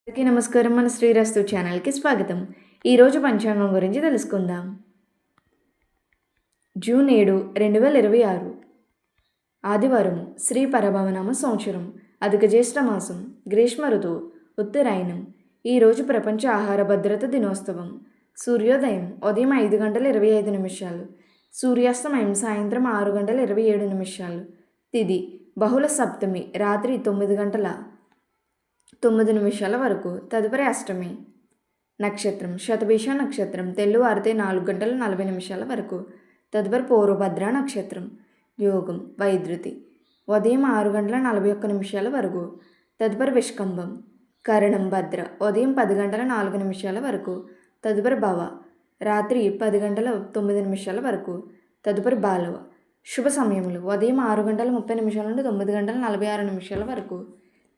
అందరికీ నమస్కారం. మన శ్రీరస్తు ఛానల్కి స్వాగతం. ఈరోజు పంచాంగం గురించి తెలుసుకుందాం. జూన్ 7, 2026 ఆదివారం. శ్రీ పరభవనామ సంవత్సరం, అధిక జ్యేష్ఠ మాసం, గ్రీష్మ ఋతువు, ఉత్తరాయణం. ఈరోజు ప్రపంచ ఆహార భద్రత దినోత్సవం. సూర్యోదయం ఉదయం 5:25, సూర్యాస్తమయం సాయంత్రం 6:27. తిథి బహుళ సప్తమి రాత్రి 9:09 వరకు. తదుపరి అష్టమి. నక్షత్రం శతభిష నక్షత్రం తెల్లవారితే 4:40 వరకు. తదుపరి పూర్వభద్ర నక్షత్రం. యోగం వైద్యుతి ఉదయం 6:41 వరకు. తదుపరి విష్కంభం. కరణం భద్ర ఉదయం 10:04 వరకు. తదుపరి భవ రాత్రి 10:09 వరకు. తదుపరి బాలవ. శుభ సమయములు ఉదయం 6:30 నుండి 9:46 వరకు.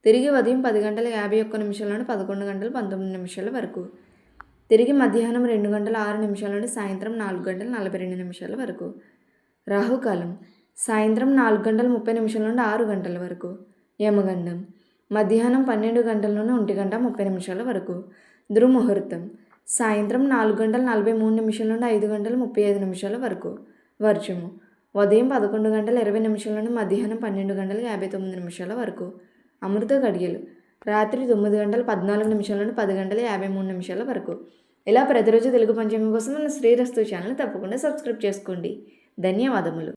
తిరిగి ఉదయం 10:51 నుండి 11:19 వరకు. తిరిగి మధ్యాహ్నం 2:06 నుండి సాయంత్రం 4:42 వరకు. రాహుకాలం సాయంత్రం 4:30 నుండి 6 వరకు. యమగండం మధ్యాహ్నం 12 నుండి 1:30 వరకు. దుర్ముహూర్తం సాయంత్రం 4:43 నుండి 5:35 వరకు. వర్జము ఉదయం 11:20 నుండి మధ్యాహ్నం 12:59 వరకు. అమృత గడియలు రాత్రి 9:14 నుండి 10:53 వరకు. ఇలా ప్రతిరోజు తెలుగు పంచాంగం కోసం మన శ్రీరస్తు ఛానల్ తప్పకుండా సబ్స్క్రైబ్ చేసుకోండి. ధన్యవాదములు.